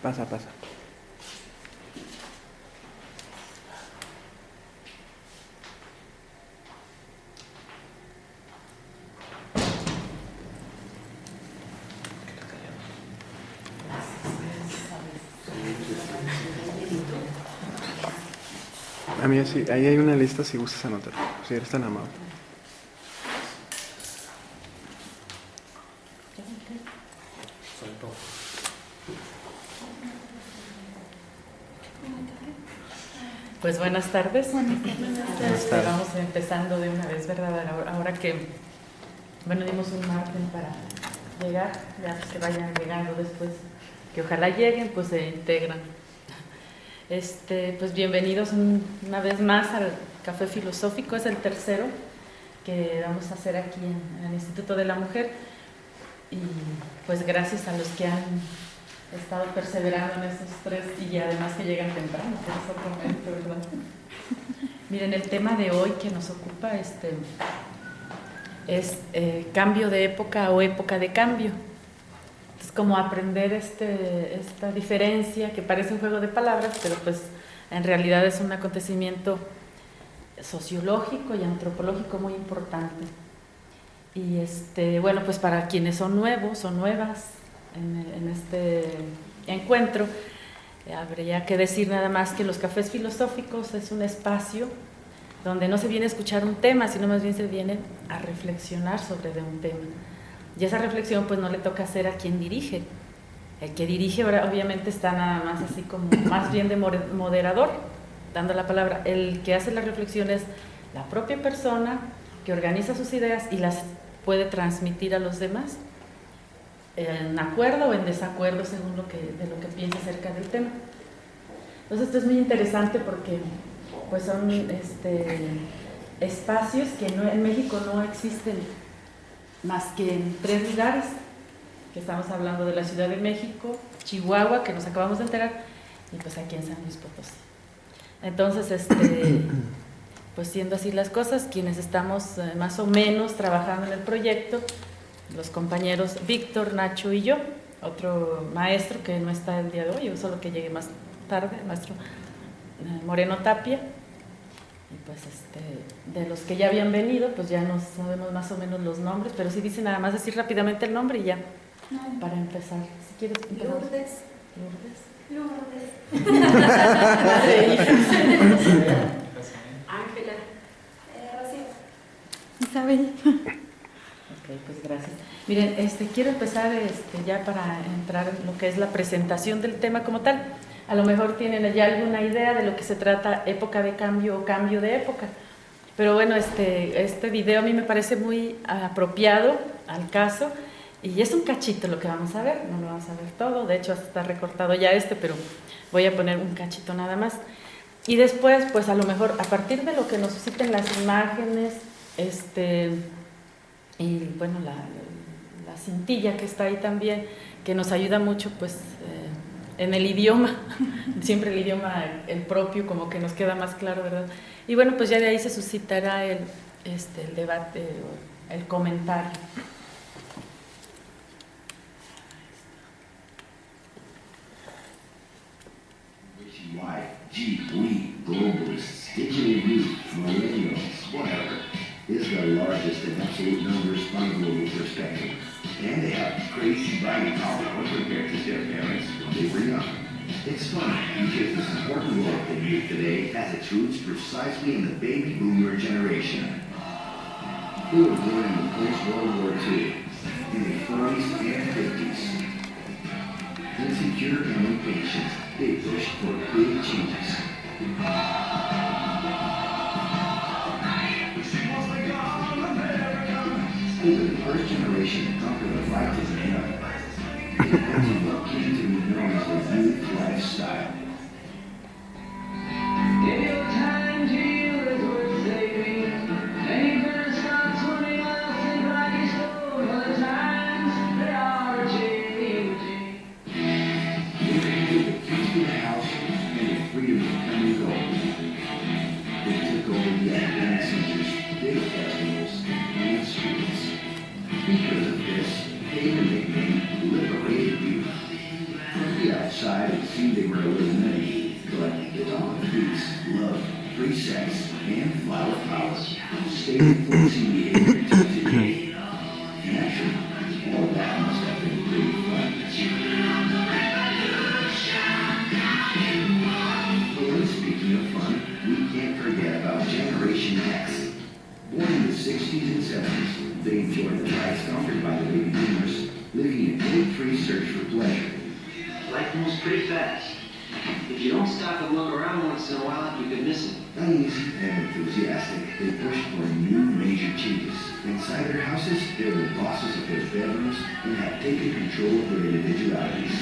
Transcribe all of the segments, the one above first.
Pasa, pasa. A mí sí, ahí hay una lista si gustas anotar, si eres tan amable. Pues buenas tardes. Buenas tardes. Vamos empezando de una vez, ¿verdad? Ahora que, bueno, dimos un margen para llegar, ya que vayan llegando después, que ojalá lleguen, pues se integran. Pues bienvenidos una vez más al Café Filosófico, es el tercero que vamos a hacer aquí en el Instituto de la Mujer. Y pues gracias a los que han estado perseverando en estos tres y además que llegan temprano, que es otro momento, ¿verdad? Miren, el tema de hoy que nos ocupa es cambio de época o época de cambio. Es como aprender esta diferencia que parece un juego de palabras, pero pues en realidad es un acontecimiento sociológico y antropológico muy importante. Y bueno, pues para quienes son nuevos o nuevas en este encuentro, habría que decir nada más que los cafés filosóficos es un espacio donde no se viene a escuchar un tema, sino más bien se viene a reflexionar sobre un tema. Y esa reflexión pues no le toca hacer a quien dirige. El que dirige obviamente está nada más así como más bien de moderador, dando la palabra. El que hace la reflexión es la propia persona que organiza sus ideas y las puede transmitir a los demás en acuerdo o en desacuerdo según de lo que piense acerca del tema. Entonces esto es muy interesante porque pues son espacios que en México no existen más que en 3 lugares, que estamos hablando de la Ciudad de México, Chihuahua, que nos acabamos de enterar, y pues aquí en San Luis Potosí. Entonces, pues siendo así las cosas, quienes estamos más o menos trabajando en el proyecto, los compañeros Víctor, Nacho y yo, otro maestro que no está el día de hoy, solo que llegue más tarde, el maestro Moreno Tapia, y pues de los que ya habían venido, pues ya no sabemos más o menos los nombres, pero sí dice nada más decir rápidamente el nombre y ya, para empezar. Si quieres empezar. Lourdes. Ángela. Rocío. Isabel. Ok, pues gracias. Miren, quiero empezar ya para entrar en lo que es la presentación del tema como tal. A lo mejor tienen ya alguna idea de lo que se trata época de cambio o cambio de época. Pero bueno, este video a mí me parece muy apropiado al caso y es un cachito lo que vamos a ver, no lo vamos a ver todo, de hecho está recortado ya pero voy a poner un cachito nada más. Y después, pues a lo mejor a partir de lo que nos susciten las imágenes, y bueno, la cintilla que está ahí también, que nos ayuda mucho pues en el idioma, siempre el idioma el propio como que nos queda más claro, ¿verdad? Y bueno, pues ya de ahí se suscitará el debate, el comentario. Globalists, digital youth, millennials, whatever, is the largest in absolute numbers on a global perspective. And they have crazy buying power when compared to their parents when they were young. It's funny because this important wealth in youth today has its roots precisely in the baby boomer generation. They were born in the post-World War II, in the 40s and 50s. Insecure and impatient, they pushed for big changes. They were the first generation to conquer the right to the young. They invented what came to be known as the youth lifestyle. Give your time to you is worth saving. Ain't gonna stop swimming, I'll sink like a stone. The times they are changing. They created the keys to the house and the freedom to come and go. They took over the academic centers, big festivals, and streets. Because of this, they were nicknamed liberated youth. From the outside, seemed they were a little nutty, but the dog peace, love, free sex, and flower power stayed in Foxy behavior to today. And actually, all that must have been pretty fun. But speaking of fun, we can't forget about Generation X. Born in the 60s and 70s, they enjoyed the lives offered by the baby boomers, living a guilt-free search for pleasure. Life moves pretty fast. If you don't stop and look around once in a while, you could miss it. Uneasy and enthusiastic, they pushed for new major changes. Inside their houses, they were the bosses of their bedrooms and had taken control of their individualities.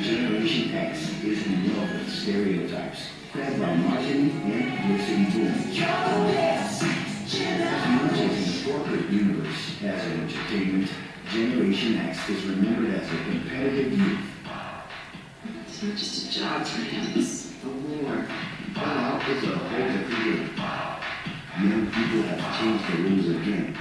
Generation X is in love with stereotypes, fed by marketing and publicity boom. As much as in the corporate universe as an entertainment, Generation X is remembered as a competitive youth. It's not just a job for him, it's a war. Fallout is a whole different game. Young people have changed the rules again.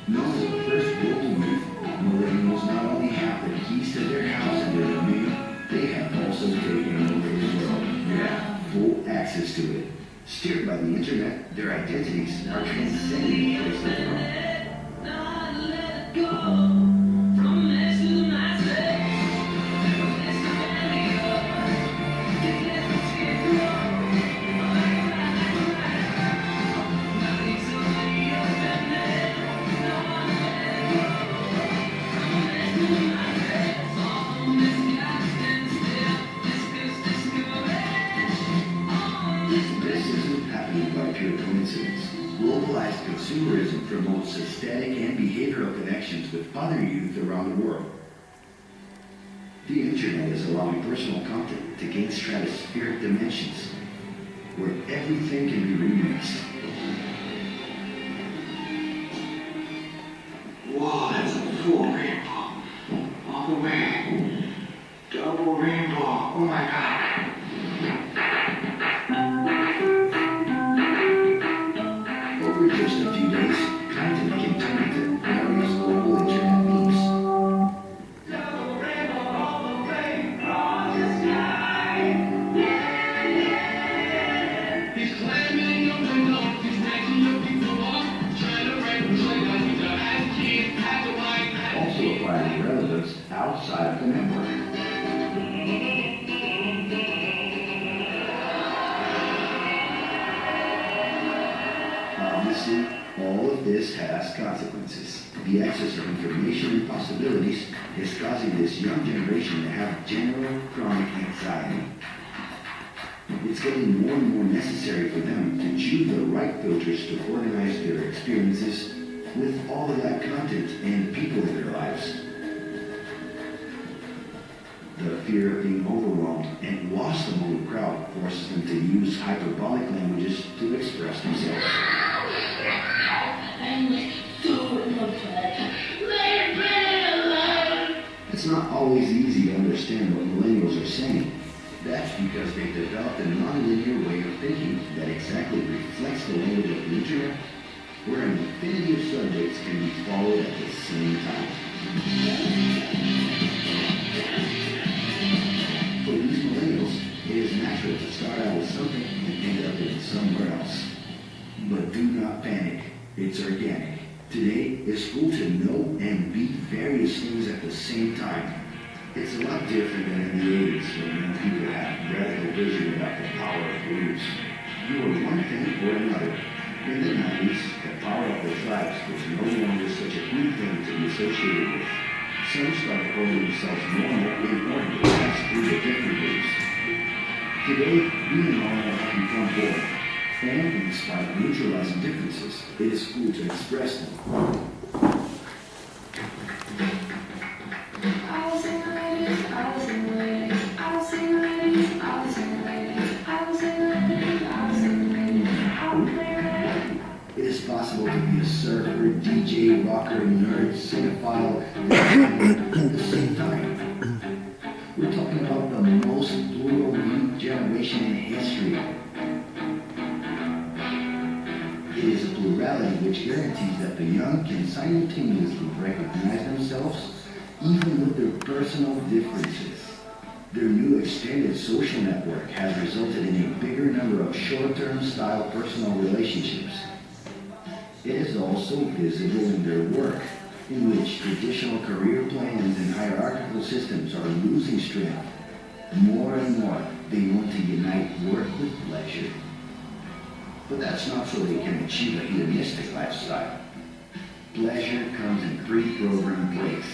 Known as the first global youth, millennials not only have the keys to their house and their domain, they have also taken over the world. Yeah, full access to it. Steered by the internet, their identities are transcending the place they're from. This isn't happening by pure coincidence. Globalized consumerism promotes aesthetic and behavioral connections with other youth around the world. The internet is allowing personal content to gain stratospheric dimensions, where everything can be remixed. Whoa, that's a full rainbow. All the way. Double rainbow. Oh my God. Over just a few days, content can turn into various global internet memes. He's climbing up the north, he's snatching your people off, trying to break the play like he's a ass kid, has a white man. Also acquiring relevance outside of the network. Obviously, all of this has consequences. The excess of information and possibilities is causing this young generation to have general chronic anxiety. It's getting more and more necessary for them to choose the right filters to organize their experiences with all of that content and people in their lives. The fear of being overwhelmed and lost among the crowd forces them to use hyperbolic languages to express themselves. It's not always easy to understand what millennials are saying. That's because they've developed a non-linear way of thinking that exactly reflects the language of the internet, where an infinity of subjects can be followed at the same time. For these millennials, it is natural to start out with something and end up in somewhere else. But do not panic. It's organic. Today, it's cool to know and be various things at the same time. It's a lot different than in the 80s when young people had radical vision about the power of groups. You were one thing or another. In the 90s, the power of the tribes was no longer such a cool thing to be associated with. Some started calling themselves normal in order to pass through the different groups. Today, being normal has become boring. And in spite of neutralizing differences, it is cool to express them. It is possible to be a surfer, DJ, rocker, nerd, cinephile, and at the same time. We're talking about the most history. It is a plurality which guarantees that the young can simultaneously recognize themselves even with their personal differences. Their new extended social network has resulted in a bigger number of short-term style personal relationships. It is also visible in their work, in which traditional career plans and hierarchical systems are losing strength. More and more, they want to unite work with pleasure. But that's not so they can achieve a hedonistic lifestyle. Pleasure comes in pre-programmed breaks.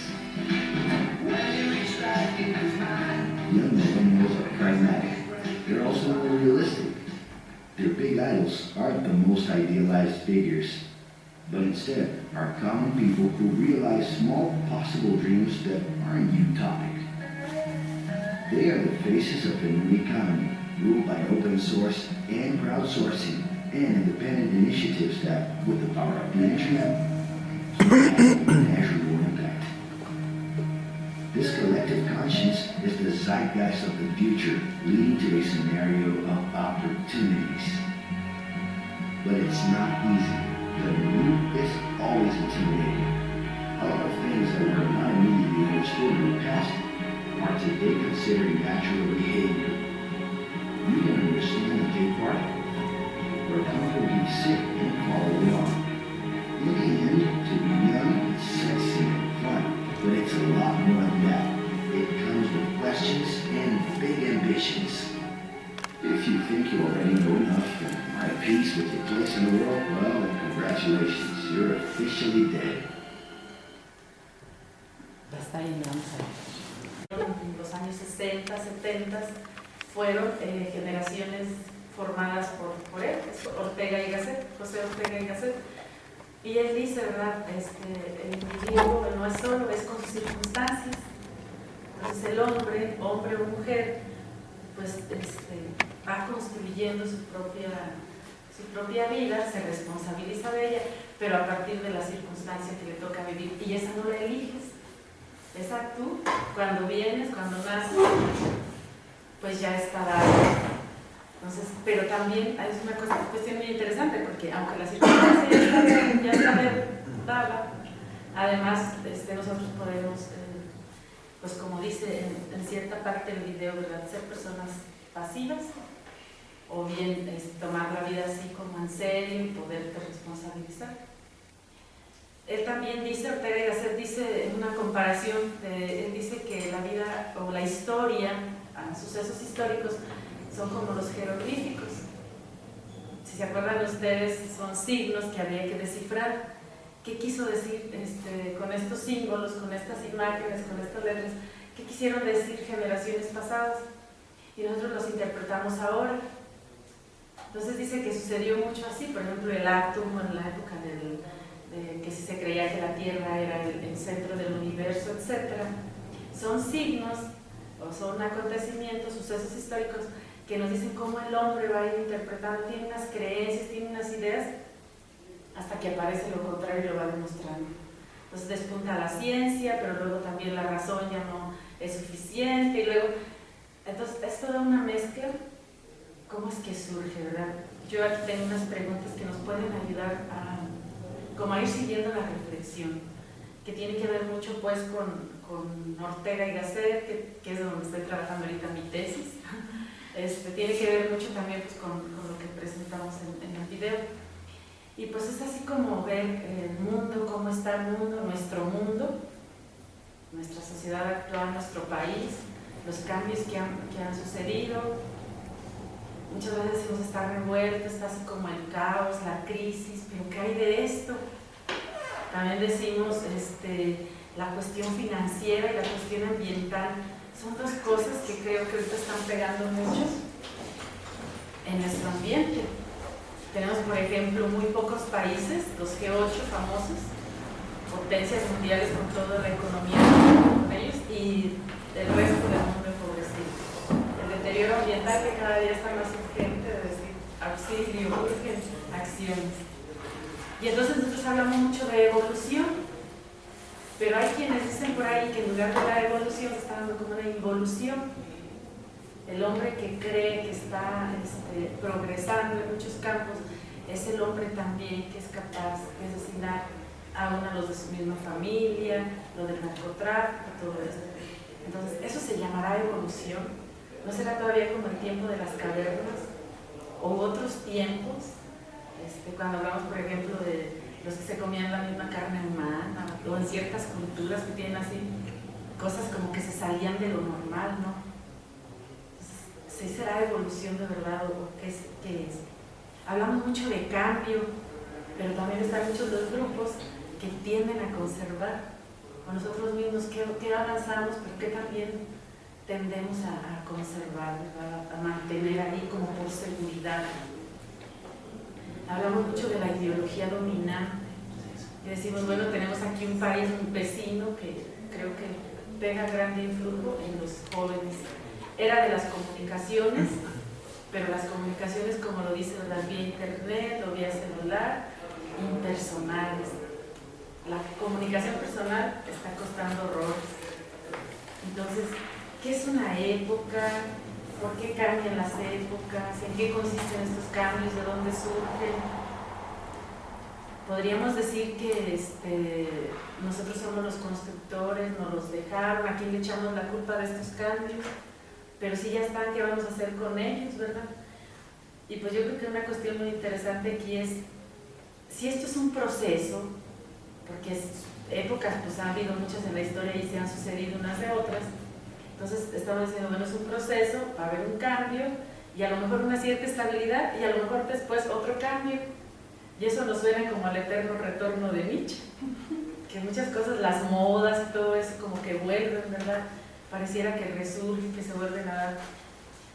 Young millennials are pragmatic. They're also more realistic. Their big idols aren't the most idealized figures, but instead are common people who realize small possible dreams that aren't utopic. They are the faces of the new economy, ruled by open source and crowdsourcing and independent initiatives that, with the power of the internet, have measurable impact. This collective conscience is the zeitgeist of the future, leading to a scenario of opportunities. But it's not easy. The new is always intimidating. A lot of things that were not immediately understood in the past are today considered natural behavior. You can understand and take part, or comfortably sit and follow along. In the end, to be young is sexy and fun, but it's a lot more than that. It comes with questions and big ambitions. If you think you already know enough and are at peace with your place in the world, well, then congratulations, you're officially dead. Está bien, vamos a ver. En los años 60, 70 fueron generaciones formadas por él, Ortega y Gasset, José Ortega y Gasset. Y él dice, ¿verdad? El individuo no es solo, es con sus circunstancias. Entonces el hombre o mujer, pues va construyendo su propia vida, se responsabiliza de ella, pero a partir de la circunstancia que le toca vivir. Y esa no la eliges. Esa tú, cuando vienes, cuando naces, pues ya está dada. Entonces, pero también es una cuestión muy interesante, porque aunque la circunstancia ya está dada, además nosotros podemos, pues como dice en cierta parte del video, ¿verdad?, ser personas pasivas, o bien tomar la vida así como en serio y poderte responsabilizar. Él también dice, Ortega y Gasset dice en una comparación, él dice que la vida o la historia, sucesos históricos, son como los jeroglíficos. Si se acuerdan ustedes, son signos que había que descifrar. ¿Qué quiso decir con estos símbolos, con estas imágenes, con estas letras? ¿Qué quisieron decir generaciones pasadas? Y nosotros los interpretamos ahora. Entonces dice que sucedió mucho así, por ejemplo el átomo en la época que se creía que la Tierra era el centro del universo, etc. Son signos o son acontecimientos, sucesos históricos que nos dicen cómo el hombre va a ir interpretando, tiene unas creencias, tiene unas ideas, hasta que aparece lo contrario y lo va demostrando. Entonces despunta la ciencia, pero luego también la razón ya no es suficiente, y luego, entonces es toda una mezcla. ¿Cómo es que surge, verdad? Yo aquí tengo unas preguntas que nos pueden ayudar a ir siguiendo la reflexión, que tiene que ver mucho pues con Ortega y Gasset, que es donde estoy trabajando ahorita mi tesis. Tiene que ver mucho también pues, con lo que presentamos en el video. Y pues es así como ver el mundo, cómo está el mundo, nuestra sociedad actual, nuestro país, los cambios que han sucedido. Muchas veces decimos está revuelto, está así como el caos, la crisis, pero ¿qué hay de esto? También decimos la cuestión financiera y la cuestión ambiental. Son dos cosas que creo que ahorita están pegando mucho en nuestro ambiente. Tenemos, por ejemplo, muy pocos países, los G8 famosos, potencias mundiales con toda la economía con ellos, y el resto del mundo empobrecido. El deterioro ambiental que cada día está más urgente, de decir, auxilio, urgen, acciones. Y entonces nosotros hablamos mucho de evolución, pero hay quienes dicen por ahí que en lugar de la evolución se está dando como una involución. El hombre que cree que está progresando en muchos campos es el hombre también que es capaz de asesinar a uno de los de su misma familia, lo del narcotráfico, todo esto. Entonces, ¿eso se llamará evolución? ¿No será todavía como el tiempo de las cavernas? ¿O otros tiempos? Cuando hablamos, por ejemplo, de los que se comían la misma carne humana, o en ciertas culturas que tienen así cosas como que se salían de lo normal, ¿no? ¿Sí será evolución de verdad o qué es? Hablamos mucho de cambio, pero también están muchos los grupos que tienden a conservar con nosotros mismos, que avanzamos, pero que también tendemos a conservar, ¿verdad? A mantener ahí como por seguridad. Hablamos mucho de la ideología dominante y decimos, bueno, tenemos aquí un país, un vecino que creo que pega grande influjo en los jóvenes. Era de las comunicaciones, pero las comunicaciones, como lo dice, las vía internet o vía celular, impersonales. La comunicación personal está costando horrores. Entonces, ¿qué es una época? ¿Por qué cambian las épocas? ¿En qué consisten estos cambios? ¿De dónde surgen? Podríamos decir que nosotros somos los constructores, nos los dejaron, a quién le echamos la culpa de estos cambios, pero si ya están, ¿qué vamos a hacer con ellos, verdad? Y pues yo creo que una cuestión muy interesante aquí es, si esto es un proceso, porque épocas pues ha habido muchas en la historia y se han sucedido unas de otras, entonces estamos diciendo, bueno, es un proceso, va a haber un cambio y a lo mejor una cierta estabilidad y a lo mejor después otro cambio. Y eso nos suena como al eterno retorno de Nietzsche, que muchas cosas, las modas y todo eso como que vuelven, ¿verdad? Pareciera que resurgen, que se vuelven a dar.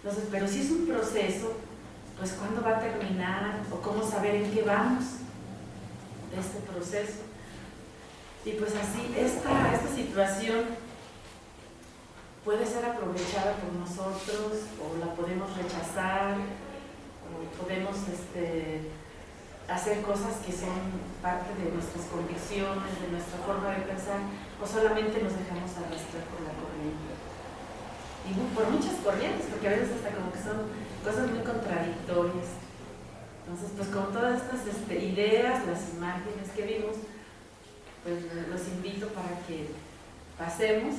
Entonces, pero si es un proceso, pues ¿cuándo va a terminar? ¿O cómo saber en qué vamos de este proceso? Y pues así, esta situación puede ser aprovechada por nosotros o la podemos rechazar o podemos hacer cosas que son parte de nuestras convicciones, de nuestra forma de pensar, o solamente nos dejamos arrastrar por la corriente. Y por muchas corrientes, porque a veces hasta como que son cosas muy contradictorias. Entonces, pues con todas estas ideas, las imágenes que vimos, pues los invito para que pasemos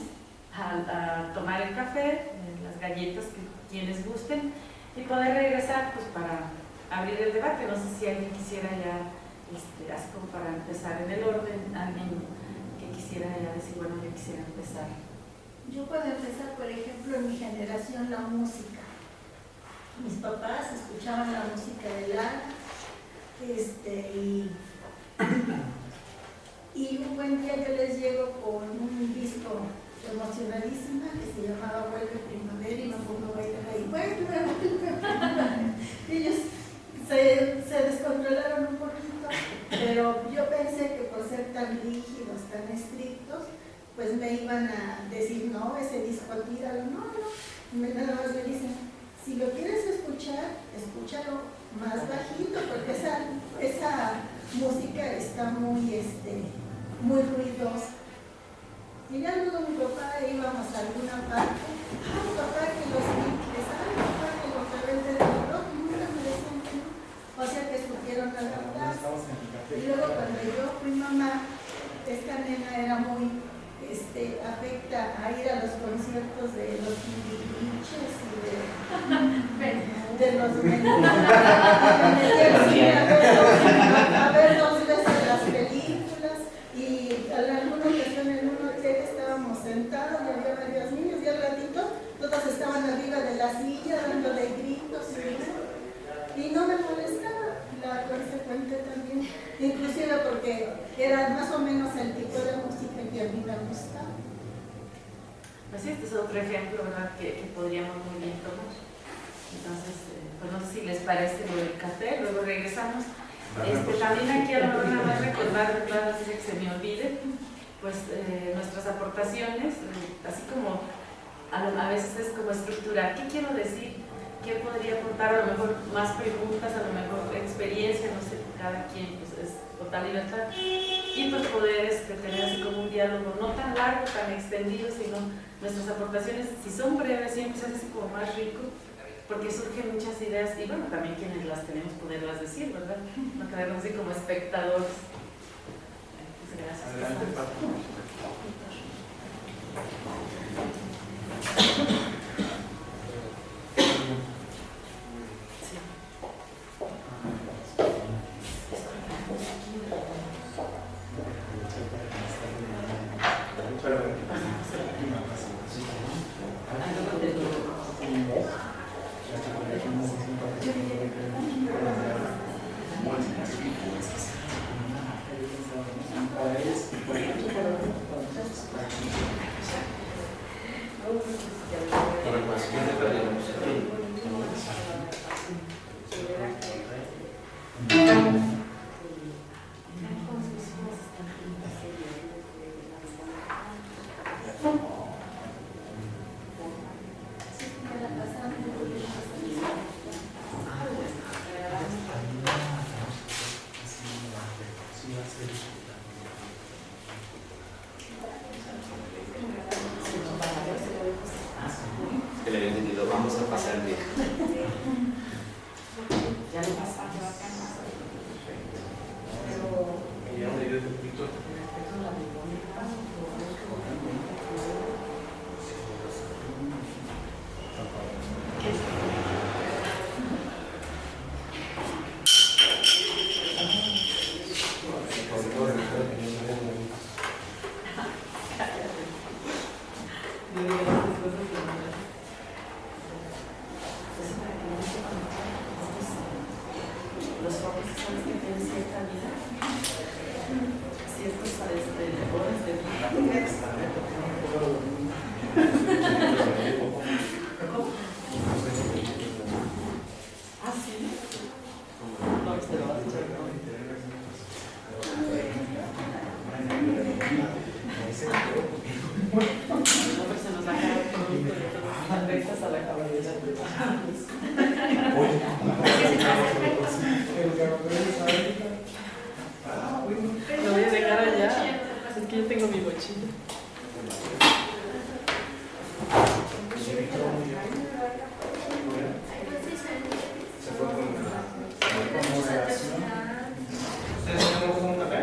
a tomar el café, las galletas que quienes gusten, y poder regresar pues para abrir el debate. No sé si alguien quisiera ya, así como para empezar en el orden, alguien que quisiera ya decir, bueno, yo quisiera empezar. Yo puedo empezar, por ejemplo, en mi generación, la música. Mis papás escuchaban la música de Lara, y un buen día yo les llego con un disco emocionadísima que se llamaba Vuelve Primavera y me pongo a bailar ahí, vuelve. Ellos se descontrolaron un poquito, pero yo pensé que por ser tan rígidos, tan estrictos, pues me iban a decir, no, ese disco tíralo, no, nada más me dicen, si lo quieres escuchar, escúchalo más bajito, porque esa música está muy ruidosa. Y ya luego mi papá íbamos a alguna parte, papá que los Beatles, papá que los rebeldes del rock, nunca me decían que no, o sea que supieron adaptarse. Y luego cuando yo fui mamá, esta nena era muy afecta a ir a los conciertos de los Timbiriches y de los a ver 2 veces las películas, y a alguna ocasión en un hotel estábamos sentados y había varios niños y al ratito todos estaban arriba de la silla dándole gritos y no me molestaba, la consecuente también, inclusive porque era más o menos el tipo de música que a mí me gustaba. Pues este es otro ejemplo, ¿verdad?, que podríamos muy bien tomar. Entonces, pues no sé si les parece lo del café, luego regresamos. También aquí a lo mejor nada más recordar, claro, antes de que se me olvide, pues nuestras aportaciones, así como a veces es como estructurar. ¿Qué quiero decir? ¿qué podría aportar? A lo mejor más preguntas, a lo mejor experiencia, no sé, cada quien pues, es total libertad. Y pues poder tener así como un diálogo no tan largo, tan extendido, sino nuestras aportaciones, si son breves, siempre se hace así como más rico, porque surgen muchas ideas y bueno, también quienes las tenemos poderlas decir, ¿verdad? No quedarnos así como espectadores. Pues gracias. Adelante, Pato. Que le había entendido, vamos a pasar bien. Ya lo pasamos. Ya me dio un poquito. Los focos son los que tienen cierta vida, ciertos horas de vida. ¿Ah, sí? No, te lo vas a echar, ¿no? No, pero se nos ha quedado todo rectas a la cabeza. Lo voy a dejar allá, es que yo tengo mi mochila. ¿Ustedes no toman un café?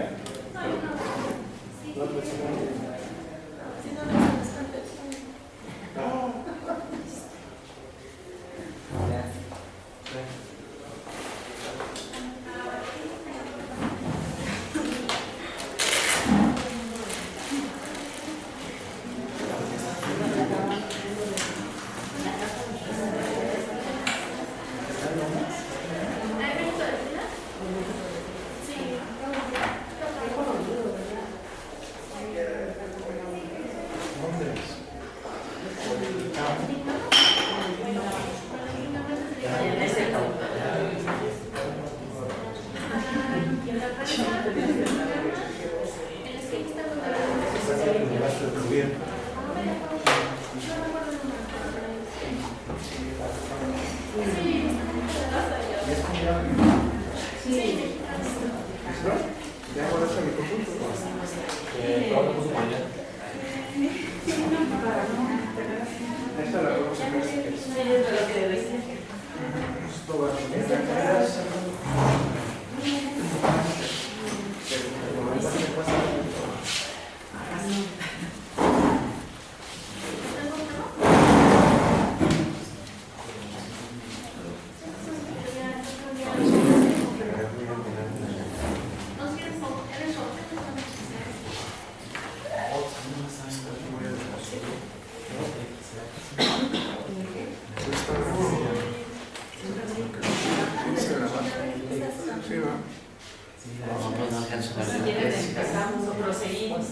Si quieren empezamos o proseguimos.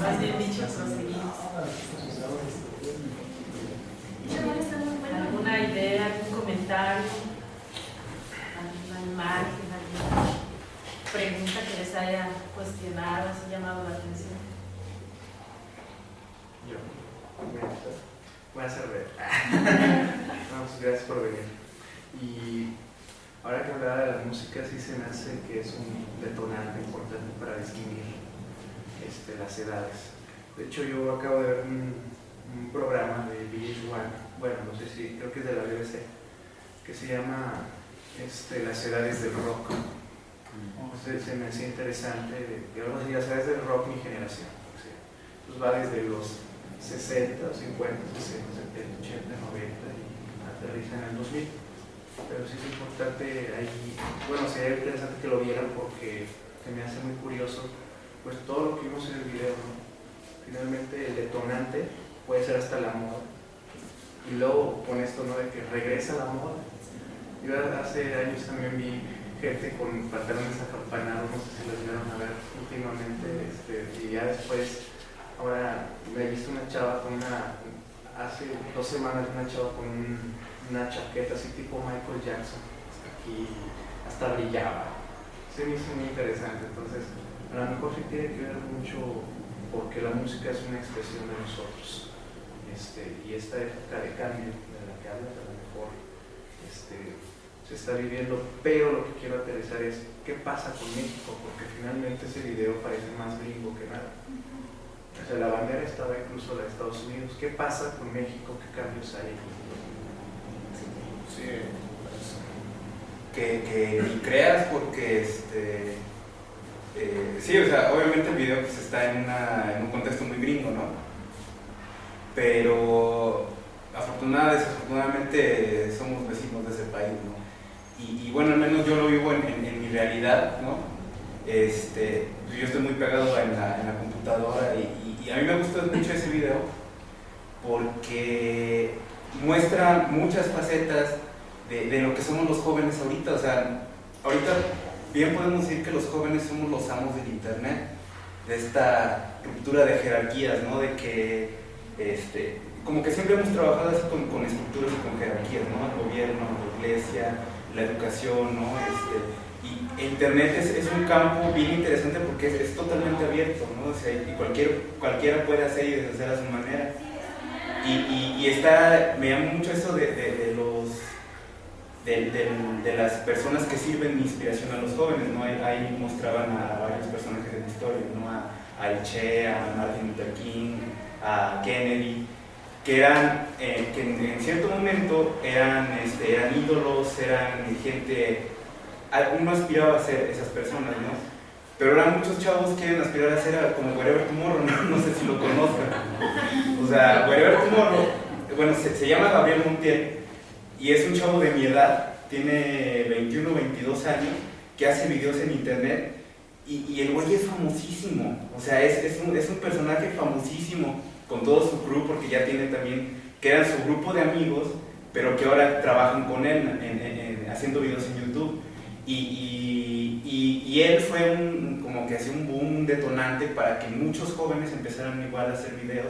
Más bien dicho, proseguimos. ¿Alguna idea, algún comentario, alguna imagen, alguna pregunta que les haya cuestionado, les haya llamado la atención? Yo. Voy a hacer ver. pues gracias por venir. Y ahora que hablaba de la música, sí se me hace que es un detonante importante para distinguir las edades. De hecho, yo acabo de ver un programa de VH1, bueno, no sé si, creo que es de la BBC, que se llama Las edades del rock. Se me hacía interesante, y algo así, las edades del rock, mi generación. O sea, pues va desde los 60, 50, 60, 70, 80, 90 y aterriza en el 2000. Pero sí es importante ahí, bueno, sería interesante que lo vieran porque se me hace muy curioso, pues todo lo que vimos en el video, ¿no? Finalmente el detonante puede ser hasta la moda. Y luego con esto, ¿no? De que regresa la moda. Yo hace años también vi gente con pantalones acampanados, no sé si los vieron a ver últimamente, y ya después, ahora me he visto una chava con hace 2 semanas una chava con una chaqueta así tipo Michael Jackson, aquí hasta brillaba, se me hizo muy interesante. Entonces a lo mejor sí tiene que ver mucho porque la música es una expresión de nosotros, y esta época de cambio de la que hablas a lo mejor se está viviendo, pero lo que quiero aterrizar es qué pasa con México, porque finalmente ese video parece más gringo que nada. O sea, la bandera estaba incluso la de Estados Unidos. ¿Qué pasa con México? ¿Qué cambios hay? Sí, pues, que ni creas porque sí, o sea, obviamente el video pues, está en un contexto muy gringo, ¿no? Pero desafortunadamente somos vecinos de ese país, ¿no? Y bueno, al menos yo lo vivo en mi realidad, ¿no? Yo estoy muy pegado en la computadora y a mí me gustó mucho ese video porque muestra muchas facetas de lo que somos los jóvenes ahorita. O sea, ahorita bien podemos decir que los jóvenes somos los amos del internet, de esta ruptura de jerarquías, ¿no? De que como que siempre hemos trabajado así con estructuras y con jerarquías, ¿no? El gobierno, la iglesia, la educación, ¿no? Y internet es un campo bien interesante porque es totalmente abierto, ¿no? O sea, y cualquiera puede hacer y deshacer a su manera. Me llama mucho eso de las personas que sirven de inspiración a los jóvenes, ¿no? Ahí mostraban a varios personajes de la historia, ¿no? A El Che, a Martin Luther King, a Kennedy, que en cierto momento eran ídolos, eran gente, uno aspiraba a ser esas personas, ¿no? Pero ahora muchos chavos quieren aspirar a ser como Wherever Tomorrow, no sé si lo conozcan. O sea, Wherever Tomorrow, bueno, se llama Gabriel Montiel y es un chavo de mi edad, tiene 21 o 22 años, que hace videos en internet y el güey es famosísimo. O sea, es un personaje famosísimo con todo su crew, porque ya tiene también, que eran su grupo de amigos, pero que ahora trabajan con él haciendo videos en YouTube. Y él fue como que hacía un boom, un detonante para que muchos jóvenes empezaran igual a hacer videos.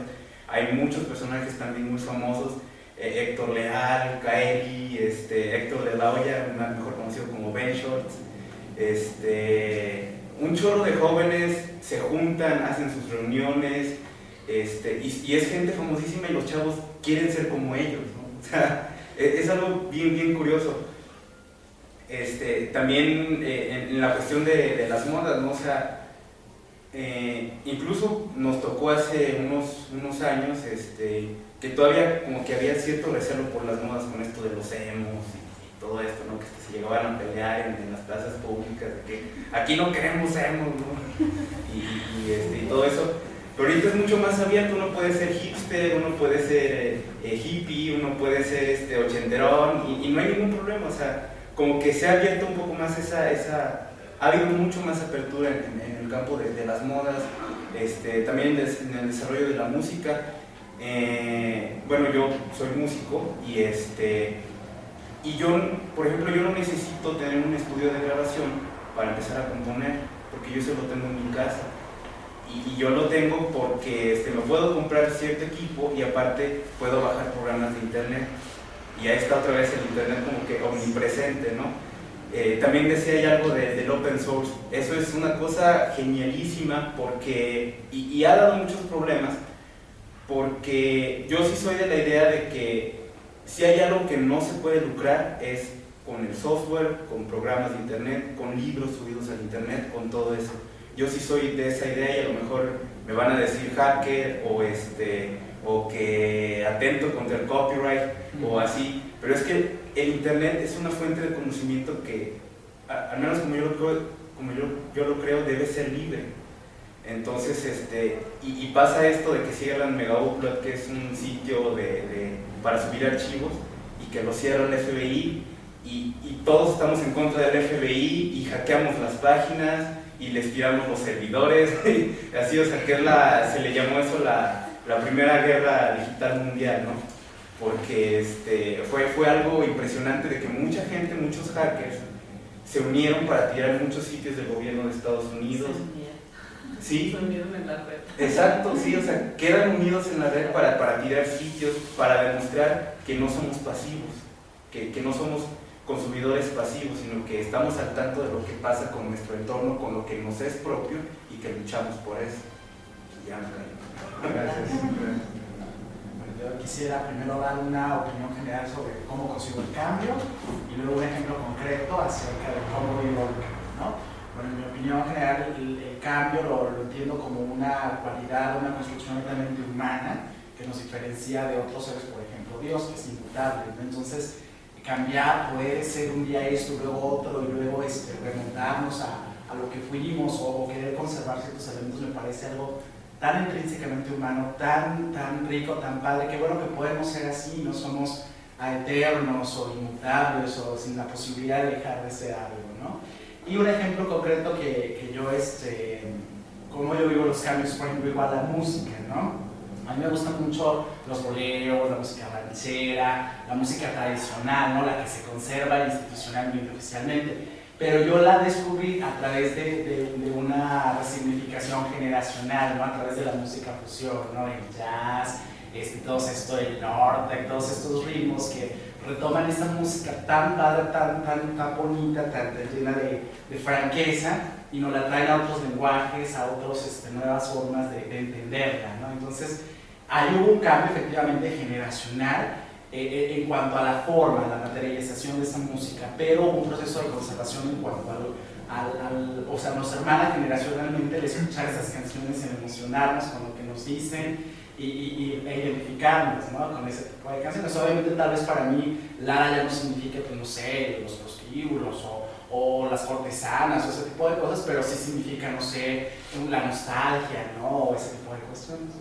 Hay muchos personajes también muy famosos, Héctor Leal, Kaeli, Héctor de la Hoya, mejor conocido como Ben Shorts. Un chorro de jóvenes se juntan, hacen sus reuniones, y es gente famosísima y los chavos quieren ser como ellos, ¿no? O sea, es algo bien curioso. También en la cuestión de las modas, ¿no? O sea, incluso nos tocó hace unos años que todavía como que había cierto recelo por las modas con esto de los emos y todo esto, ¿no? Que se llegaban a pelear en las plazas públicas, de que aquí no queremos emos, ¿no? Y todo eso. Pero ahorita es mucho más abierto, uno puede ser hipster, uno puede ser hippie, uno puede ser ochenterón y no hay ningún problema. O sea, como que se ha abierto un poco más ha habido mucho más apertura en el campo de las modas, también en el desarrollo de la música. Bueno, yo soy músico y yo, por ejemplo, yo no necesito tener un estudio de grabación para empezar a componer, porque yo eso lo tengo en mi casa. Y yo lo tengo porque me puedo comprar cierto equipo y aparte puedo bajar programas de internet. Y ahí está otra vez el internet como que omnipresente, ¿no? También decía hay algo del open source. Eso es una cosa genialísima porque, y ha dado muchos problemas, porque yo sí soy de la idea de que si hay algo que no se puede lucrar es con el software, con programas de internet, con libros subidos al internet, con todo eso. Yo sí soy de esa idea y a lo mejor me van a decir hacker o que atento contra el copyright o así, pero es que el internet es una fuente de conocimiento que, al menos como yo lo creo, debe ser libre. Entonces, y pasa esto de que cierran Megaupload, que es un sitio para subir archivos, y que lo cierra el FBI, y todos estamos en contra del FBI, y hackeamos las páginas, y les tiramos los servidores, así, o sea, que se le llamó eso la primera guerra digital mundial, ¿no? Porque fue algo impresionante de que mucha gente, muchos hackers, se unieron para tirar muchos sitios del gobierno de Estados Unidos. Sí, se unieron en la red. Exacto, sí, o sea, quedan unidos en la red para tirar sitios, para demostrar que no somos pasivos, que no somos consumidores pasivos, sino que estamos al tanto de lo que pasa con nuestro entorno, con lo que nos es propio y que luchamos por eso. Ya me callo. Gracias. Bueno, yo quisiera primero dar una opinión general sobre cómo consigo el cambio y luego un ejemplo concreto acerca de cómo vivo el cambio, ¿no? Bueno, en mi opinión general, el cambio lo entiendo como una cualidad, una construcción netamente humana que nos diferencia de otros seres, por ejemplo Dios, que es inmutable, ¿no? Entonces, cambiar puede ser un día esto, luego otro, y luego remontarnos a lo que fuimos o querer conservar ciertos elementos me parece algo tan intrínsecamente humano, tan rico, tan padre, que bueno que podemos ser así, no somos eternos o inmutables o sin la posibilidad de dejar de ser algo, ¿no? Y un ejemplo concreto que yo, cómo yo vivo los cambios, por ejemplo, igual la música, ¿no? A mí me gustan mucho los boleros, la música ranchera, la música tradicional, ¿no? La que se conserva institucionalmente, oficialmente. Pero yo la descubrí a través de una resignificación generacional, ¿no? A través de la música fusión, ¿no? El jazz, todo esto del norte, todos estos ritmos que retoman esta música tan padre, tan bonita, tan llena de franqueza, y nos la traen a otros lenguajes, a otras nuevas formas de entenderla, ¿no? Entonces, ahí hubo un cambio efectivamente generacional en cuanto a la forma, la materialización de esa música, pero hubo un proceso de conservación en cuanto o sea, nos hermana generacionalmente el escuchar esas canciones, el emocionarnos con lo que nos dicen e identificarnos, ¿no? Con ese tipo de canciones. Obviamente, tal vez para mí, Lara ya no significa, pues no sé, los prostíbulos o las cortesanas o ese tipo de cosas, pero sí significa, no sé, la nostalgia, ¿no? O ese tipo de cuestiones.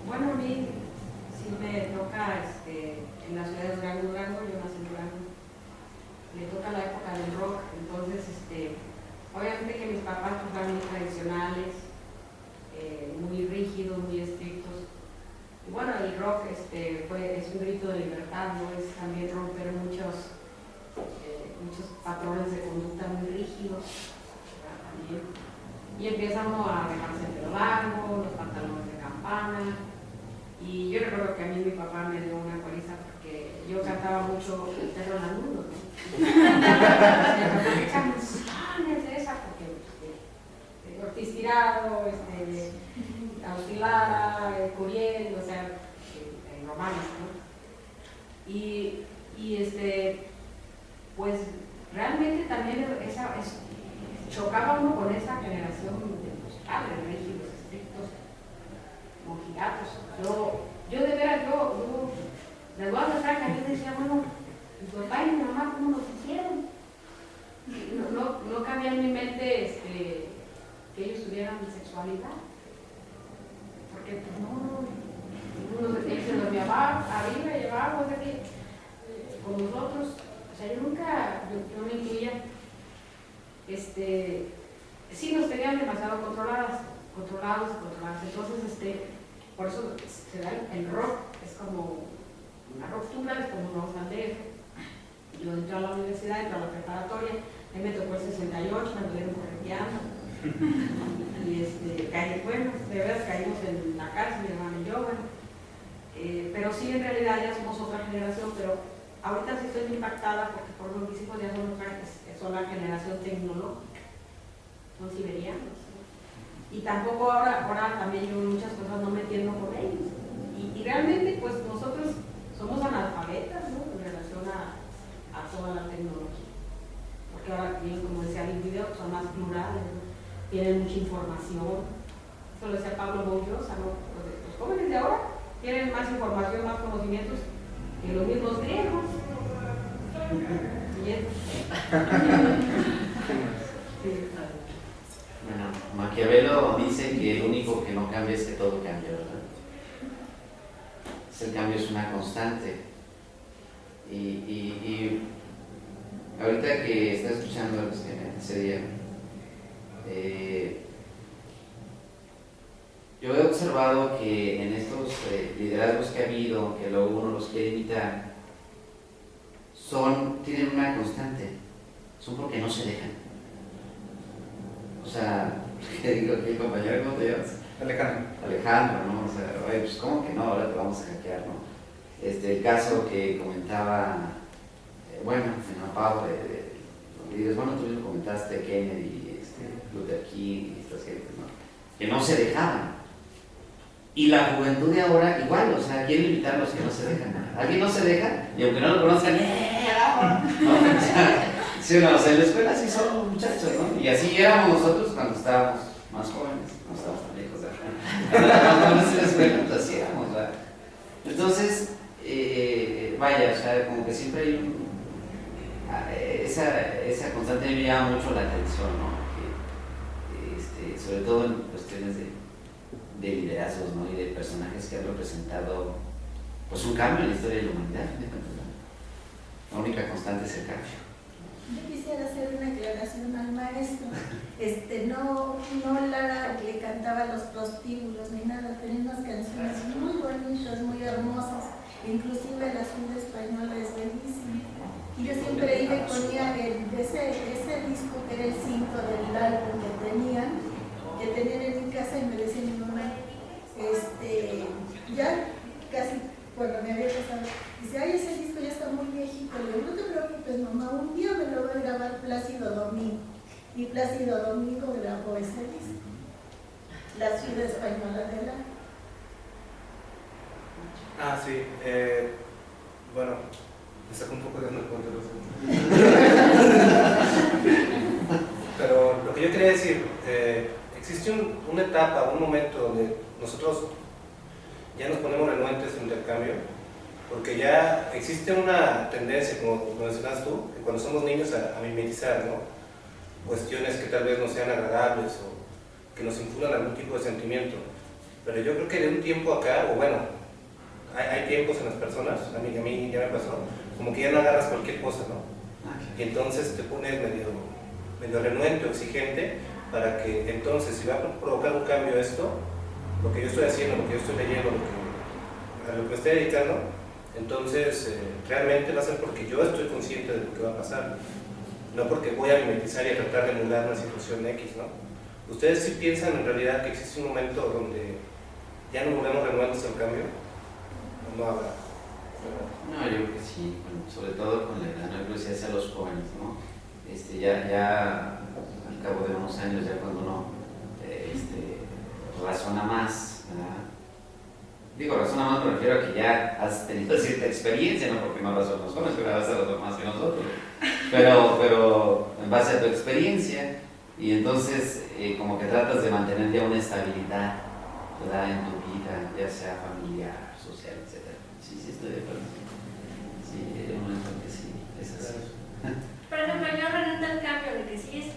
Bueno, a mí sí me toca en la ciudad de Durango, yo nací en Durango, me toca la época del rock, entonces obviamente que mis papás pues, eran muy tradicionales, muy rígidos, muy estrictos. Y bueno, el rock es un grito de libertad, ¿no? Es también romper muchos patrones de conducta muy rígidos también. Y empieza uno a dejarse el pelo largo, los pantalones de campana. Y yo recuerdo que a mí mi papá me dio una paliza porque yo cantaba mucho El perro lanudo, ¿no? ¿Qué canción es esa? Porque Ortiz Tirado, Agustín Lara, Curiel, o sea, romanos, ¿no? Y pues realmente también chocaba uno con esa generación de los padres rígidos, estrictos, mojigatos. Yo de veras, de todas las franjas, yo decía, bueno, mi papá y mi mamá, ¿cómo nos hicieron? No cabía en mi mente que ellos tuvieran sexualidad. Porque pues no, él se dormía arriba y abajo, o sea que con nosotros, o sea, yo me incluía, sí nos tenían demasiado controlados, entonces por eso se da el rock, es como una ruptura, es como un nuevo sandero. Yo entré a la universidad, entré a la preparatoria, ahí me tocó el 68, me anduvieron correteando. Y bueno, de verdad caímos en la cárcel, mi hermano y yo, bueno. Pero sí, en realidad ya somos otra generación, pero ahorita sí estoy impactada porque por lo mis hijos ya son la generación tecnológica, son siberianos. Y tampoco ahora también yo muchas cosas no me entiendo con ellos. Y realmente, pues nosotros información. Eso lo decía Pablo Bourdieu, los jóvenes de ahora tienen más información, más conocimientos que los mismos griegos. Y eso. Bueno, Maquiavelo dice que el único que no cambia es que todo cambia, ¿verdad? El cambio es una constante. Y ahorita que estaba escuchando a los que me antecedían, yo he observado que en estos liderazgos que ha habido, que luego uno los quiere imitar, tienen una constante, son porque no se dejan. O sea, ¿qué digo aquí, compañero? ¿Cómo te llamas? Alejandro, ¿no? O sea, oye, pues ¿cómo que no? Ahora te vamos a hackear, ¿no? El caso que comentaba, bueno, en la Pau, bueno, tú mismo comentaste Kennedy, Luther King y estas gentes, ¿no? Que no se dejaban. Y la juventud de ahora igual, o sea, quiere imitar a los que no se dejan. Alguien no se deja, y aunque no lo conozcan, ¿no? O sea, sí, no, o sea, en la escuela sí son muchachos, ¿no? Y así éramos nosotros cuando estábamos más jóvenes, no estábamos tan viejos, cuando en la escuela, pues así éramos, ¿verdad? Entonces, vaya, o sea, como que siempre hay esa constante me llama mucho la atención, ¿no? Que, sobre todo en cuestiones de liderazgos, ¿no? Y de personajes que han representado pues un cambio en la historia de la humanidad, ¿no? La única constante es el cambio. Yo quisiera hacer una aclaración al maestro. No Lara le cantaba los prostíbulos ni nada, tenía unas canciones muy bonitas, muy hermosas, inclusive la suite española es bellísima. Y yo siempre iba y ponía ese disco que era el 5 del álbum que tenían en mi casa, y me decía mi mamá, ya casi cuando me había pasado, dice, ay, ese disco ya está muy viejito. Le digo, no te preocupes, mamá, un día me lo va a grabar Plácido Domingo. Y Plácido Domingo grabó ese disco, la ciudad española de la. Ah, sí. Bueno, me saco un poco de contexto. Pero lo que yo quería decir, existe una etapa, un momento donde nosotros ya nos ponemos renuentes en intercambio, porque ya existe una tendencia, como mencionas tú, que cuando somos niños a mimetizar, ¿no? Cuestiones que tal vez no sean agradables o que nos infundan algún tipo de sentimiento. Pero yo creo que de un tiempo acá, o bueno, hay tiempos en las personas, a mí ya me pasó, como que ya no agarras cualquier cosa, ¿no? Y entonces te pones medio renuente o exigente para que entonces, si va a provocar un cambio esto, lo que yo estoy haciendo, lo que yo estoy leyendo, a lo que me estoy dedicando, entonces realmente va a ser porque yo estoy consciente de lo que va a pasar, no porque voy a mimetizar y a tratar de emular una situación X, ¿no? ¿Ustedes sí piensan en realidad que existe un momento donde ya no volvemos renuentes al cambio? ¿O no habrá? No, yo creo que sí, bueno, sobre todo con la edad, no creo que sea hacia los jóvenes, ¿no? Ya al cabo de unos años, ya cuando uno razona más, ¿verdad? Digo, razona más me refiero a que ya has tenido cierta experiencia, no porque no razonan los jóvenes, pero vas a los más que nosotros, pero en base a tu experiencia, y entonces como que tratas de mantener ya una estabilidad, ¿verdad? En tu vida, ya sea familiar, social, etc. Sí, estoy de acuerdo. Sí, un momento que sí, es así. Por ejemplo, yo renuncio al cambio de que sí es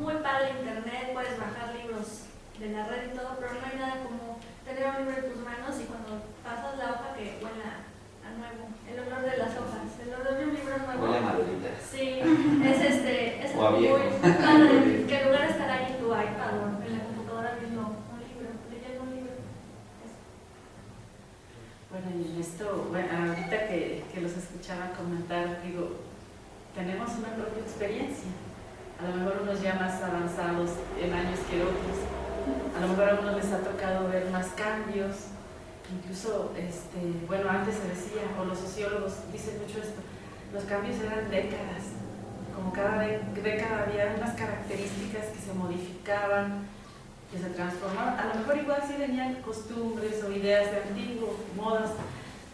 muy padre internet, puedes bajar libros de la red y todo, pero no hay nada como tener un libro en tus manos y cuando pasas la hoja que huele a nuevo, el olor de las hojas, el olor de un libro nuevo. Huele a madurita. Sí, es o a viejo. muy padre, que en lugar de estar ahí en tu iPad o en la computadora viendo un libro, leyendo un libro. Bueno, y en esto, bueno, ahorita que los escuchaba comentar, digo, tenemos una propia experiencia. A lo mejor unos ya más avanzados en años que otros. A lo mejor a unos les ha tocado ver más cambios. Incluso, bueno, antes se decía, o los sociólogos dicen mucho esto, los cambios eran décadas. Como cada década había unas características que se modificaban, que se transformaban. A lo mejor igual sí venían costumbres o ideas de antiguo, modas,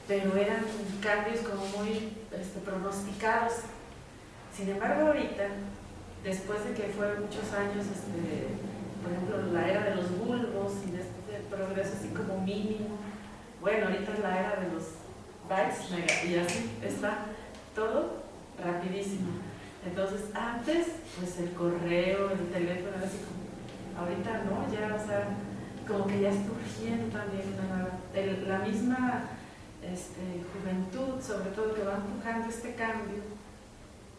pero eran cambios como muy pronosticados. Sin embargo, ahorita, después de que fueron muchos años por ejemplo, la era de los bulbos y de este progreso así como mínimo. Bueno, ahorita es la era de los bytes, mega, y así está todo rapidísimo. Entonces, antes, pues el correo, el teléfono, era así como, ahorita no, ya, o sea, como que ya está urgiendo también una nueva, la misma juventud, sobre todo, que va empujando este cambio,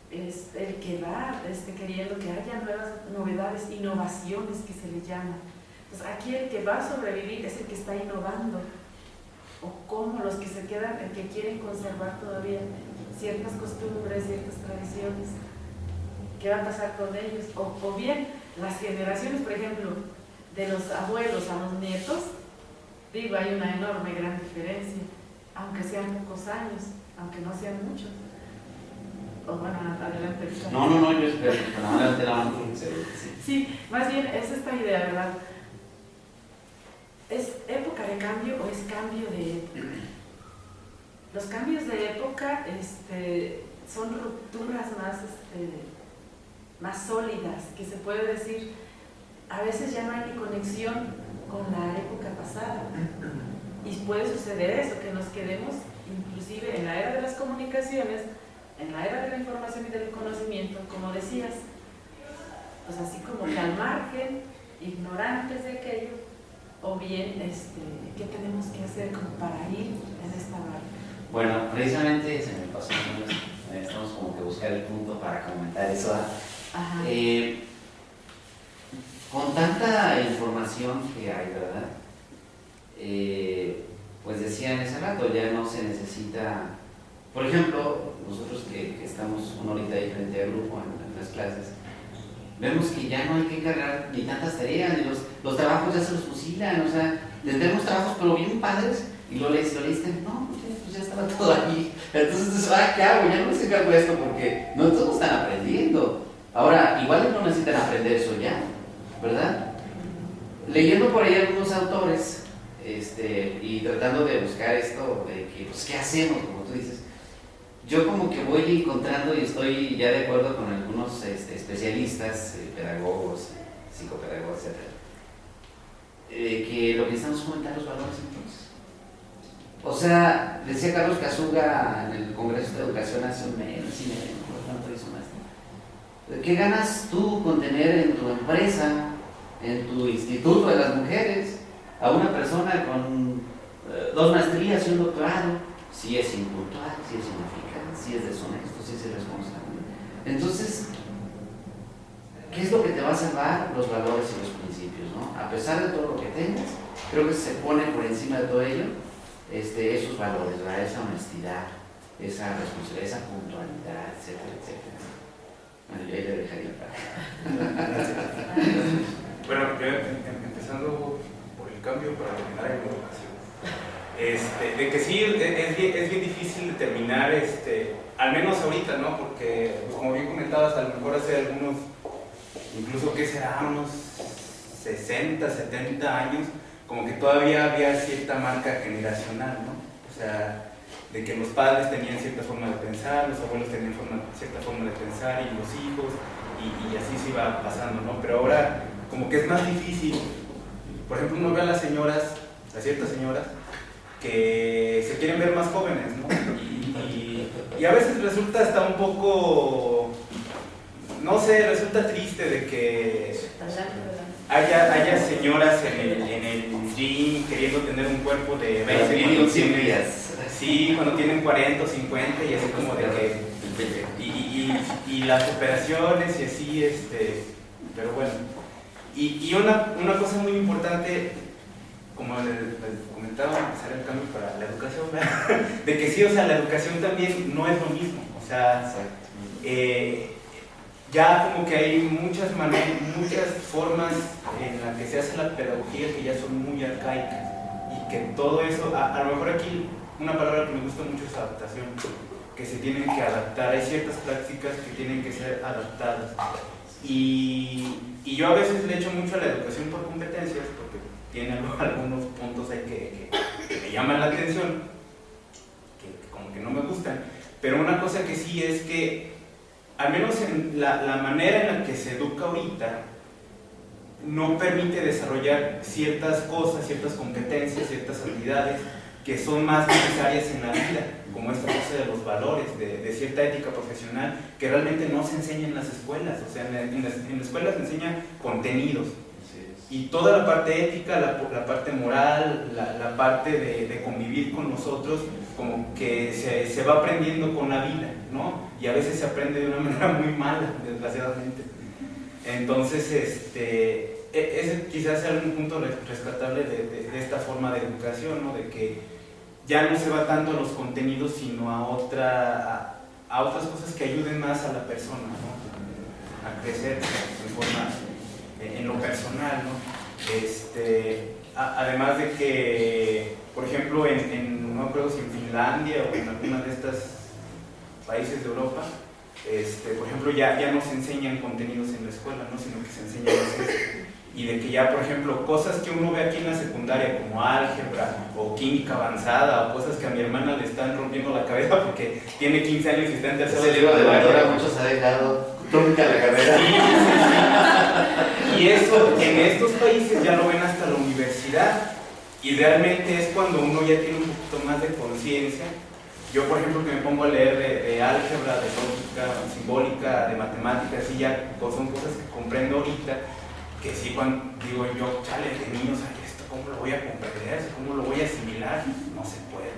es el que va queriendo que haya nuevas novedades, innovaciones que se le llama. Entonces, aquí el que va a sobrevivir es el que está innovando, o como los que se quedan, el que quieren conservar todavía ciertas costumbres, ciertas tradiciones. ¿Qué va a pasar con ellos? O bien, las generaciones, por ejemplo, de los abuelos a los nietos, digo, hay una enorme, gran diferencia, aunque sean pocos años, aunque no sean muchos. O bueno, adelante. No, yo espero, adelante la mano. Sí, más bien es esta idea, ¿verdad? ¿Es época de cambio o es cambio de época? Los cambios de época son rupturas más sólidas, que se puede decir, a veces ya no hay ni conexión con la época pasada. Y puede suceder eso, que nos quedemos inclusive en la era de las comunicaciones, en la era de la información y del conocimiento, como decías, pues así como que al margen, ignorantes de aquello, o bien, ¿qué tenemos que hacer como para ir en esta barca? Bueno, precisamente se me pasó, estamos como que buscar el punto para comentar eso. Con tanta información que hay, ¿verdad? Pues decían ese rato, ya no se necesita, por ejemplo, nosotros que estamos una horita ahí frente al grupo en las clases, vemos que ya no hay que cargar ni tantas tareas, ni los trabajos ya se los fusilan, o sea, tendremos trabajos pero bien padres, y lo leíste, no, pues ya estaba todo ahí, entonces, ¿qué hago? Ya no les encargo esto porque no todos están aprendiendo. Ahora, igual no necesitan aprender eso ya, ¿verdad? Leyendo por ahí algunos autores, y tratando de buscar esto, de que, pues, ¿qué hacemos? Como tú dices, yo como que voy encontrando y estoy ya de acuerdo con algunos especialistas, pedagogos, psicopedagogos, etc., que lo que necesitamos es fomentar los valores entonces. O sea, decía Carlos Casuga en el Congreso de Educación hace un mes, por tanto hizo más. ¿Qué ganas tú con tener en tu empresa, en tu instituto de las mujeres, a una persona con 2 maestrías y un doctorado, si es impuntual, si es ineficaz, si es deshonesto, si es irresponsable? Entonces, ¿qué es lo que te va a salvar? Los valores y los principios, ¿no? A pesar de todo lo que tengas, creo que se pone por encima de todo ello esos valores, ¿verdad? Esa honestidad, esa responsabilidad, esa puntualidad, etcétera, etcétera. Bueno, yo ahí le dejaría para. Bueno, yo empezando por el cambio para terminar en educación. De que sí, es bien difícil determinar, al menos ahorita, ¿no? Porque, pues, como bien comentabas, a lo mejor hace algunos, incluso que será unos 60, 70 años, como que todavía había cierta marca generacional, ¿no? O sea, de que los padres tenían cierta forma de pensar, los abuelos tenían cierta forma de pensar, y los hijos, y así se iba pasando, ¿no? Pero ahora, como que es más difícil. Por ejemplo, uno ve a las señoras, a ciertas señoras, que se quieren ver más jóvenes, ¿no? Y a veces resulta hasta un poco, no sé, resulta triste de que haya señoras en el gym queriendo tener un cuerpo de 20 días. Sí, cuando tienen 40 o 50, y así como de que y las operaciones y así, pero bueno. Y una cosa muy importante, como les comentaba, empezar el cambio para la educación, ¿verdad? De que sí, o sea, la educación también no es lo mismo, o sea, ya como que hay muchas formas en las que se hace la pedagogía que ya son muy arcaicas, y que todo eso, a lo mejor aquí una palabra que me gusta mucho es adaptación, que se tienen que adaptar, hay ciertas prácticas que tienen que ser adaptadas, y yo a veces le echo mucho a la educación por competencias, porque tiene algunos puntos ahí que me llaman la atención, que como que no me gustan, pero una cosa que sí es que, al menos en la manera en la que se educa ahorita, no permite desarrollar ciertas cosas, ciertas competencias, ciertas habilidades que son más necesarias en la vida, como esta cosa de los valores, de cierta ética profesional, que realmente no se enseña en las escuelas. O sea, en la escuela se enseñan contenidos, y toda la parte ética, la parte moral, la parte de convivir con nosotros, como que se va aprendiendo con la vida, ¿no? Y a veces se aprende de una manera muy mala, desgraciadamente. Entonces, ese quizás sea un punto rescatable de esta forma de educación, ¿no? De que ya no se va tanto a los contenidos, sino a otras cosas que ayuden más a la persona, ¿no? A crecer en lo personal, ¿no? Además de que, por ejemplo, no me acuerdo si en Finlandia o en alguna de estos países de Europa, por ejemplo, ya no se enseñan contenidos en la escuela, ¿no? Sino que se enseñan eso. Y de que ya, por ejemplo, cosas que uno ve aquí en la secundaria, como álgebra o química avanzada, o cosas que a mi hermana le están rompiendo la cabeza porque tiene 15 años y está en tercero. Ese libro de Valora muchos ha dejado nunca la carrera. Y eso en estos países ya lo ven hasta la universidad, y realmente es cuando uno ya tiene un poquito más de conciencia. Yo, por ejemplo, que me pongo a leer de álgebra, de lógica simbólica, de matemáticas, y ya son cosas que comprendo ahorita, que sí, cuando digo yo, chale, de niños, esto, ¿cómo lo voy a comprender? ¿Cómo lo voy a asimilar? No se puede.